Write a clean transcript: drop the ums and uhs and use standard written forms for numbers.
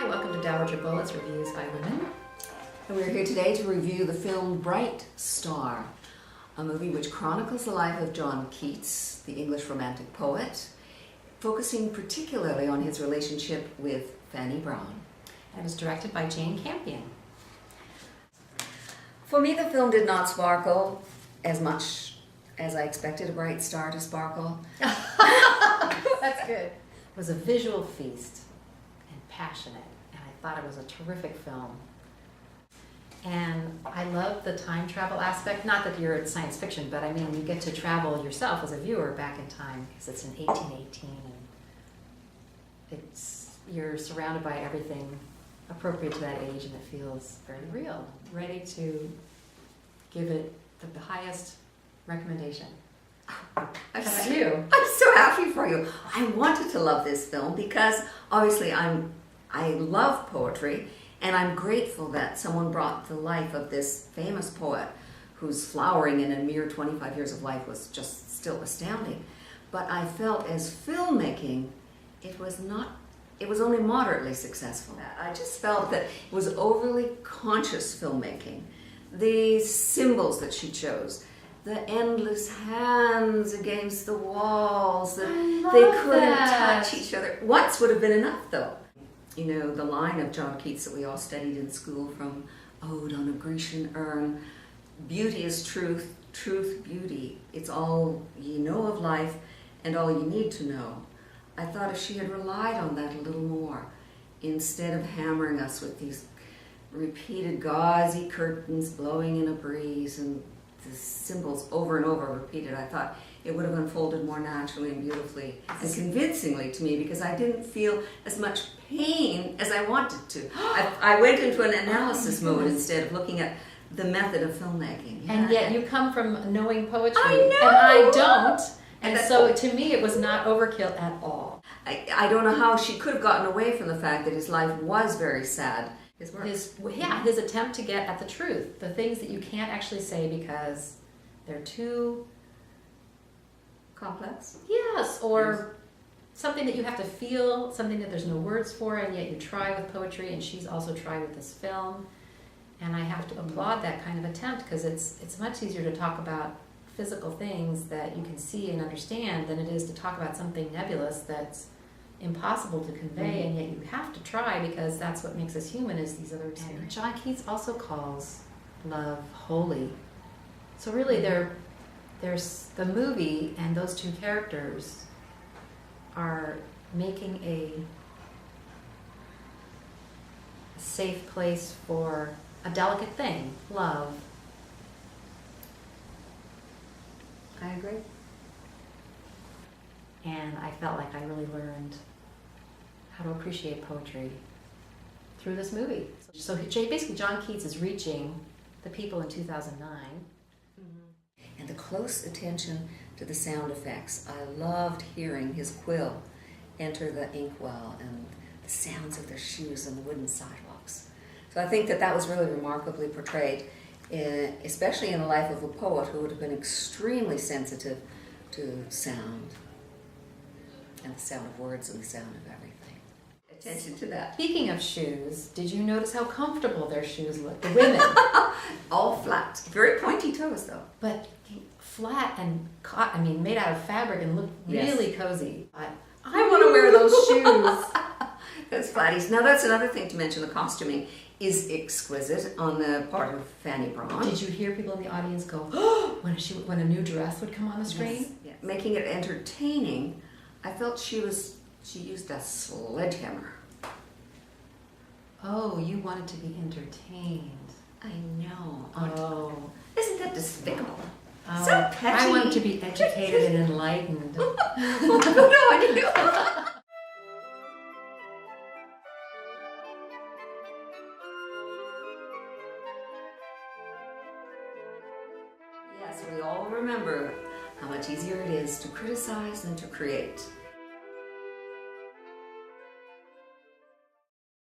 Hi, welcome to Dowager Bullets Reviews by Women. And we're here today to review the film Bright Star, a movie which chronicles the life of John Keats, the English Romantic poet, focusing particularly on his relationship with Fanny Brawne. It was directed by Jane Campion. For me, the film did not sparkle as much as I expected a Bright Star to sparkle. That's good. It was a visual feast and passionate, and I thought it was a terrific film. And I love the time travel aspect. Not that you're in science fiction, but I mean, you get to travel yourself as a viewer back in time because it's in 1818, and you're surrounded by everything appropriate to that age, and it feels very real. Ready to give it the highest recommendation. I'm How about you? so happy for you. I wanted to love this film because obviously I love poetry, and I'm grateful that someone brought the life of this famous poet whose flowering in a mere 25 years of life was just still astounding. But I felt as filmmaking, it was only moderately successful. I just felt that it was overly conscious filmmaking. The symbols that she chose, the endless hands against the walls, that they couldn't touch each other. Once would have been enough, though. You know, the line of John Keats that we all studied in school from Ode on a Grecian Urn, beauty is truth, truth beauty. It's all ye know of life and all you need to know. I thought if she had relied on that a little more, instead of hammering us with these repeated gauzy curtains blowing in a breeze and the symbols over and over repeated, I thought it would have unfolded more naturally and beautifully and convincingly to me, because I didn't feel as much pain as I wanted to. I went into an analysis mode instead of looking at the method of filmmaking. Yeah. And yet you come from knowing poetry, I know. and I don't. And so to me it was not overkill at all. I don't know how she could have gotten away from the fact that his life was very sad. His attempt to get at the truth, the things that you can't actually say because they're too complex. Yes, or something that you have to feel, something that there's no words for, and yet you try with poetry, and she's also tried with this film. And I have to applaud that kind of attempt, because it's much easier to talk about physical things that you can see and understand than it is to talk about something nebulous that's impossible to convey, and yet you have to try, because that's what makes us human, is these other experiences. John Keats also calls love holy. So really there's the movie, and those two characters are making a safe place for a delicate thing, love. I agree. And I felt like I really learned how to appreciate poetry through this movie. So basically John Keats is reaching the people in 2009. And the close attention to the sound effects. I loved hearing his quill enter the inkwell and the sounds of their shoes on the wooden sidewalks. So I think that was really remarkably portrayed, especially in the life of a poet who would have been extremely sensitive to sound, and the sound of words and the sound of everything. Attention to that. Speaking of shoes, did you notice how comfortable their shoes look? The women. All flat. Very pointy toes, though. But flat and made out of fabric and looked really cozy. I want to wear those shoes. Those flatties. Now that's another thing to mention. The costuming is exquisite on the part of Fanny Brawne. Did you hear people in the audience go, oh, when a new dress would come on the screen? Yes. Yeah. Making it entertaining, I felt she used a sledgehammer. Oh, you wanted to be entertained. I know. Oh. Isn't that despicable? Oh, So petty. I wanted to be educated and enlightened. No, I do. Yes, we all remember how much easier it is to criticize than to create.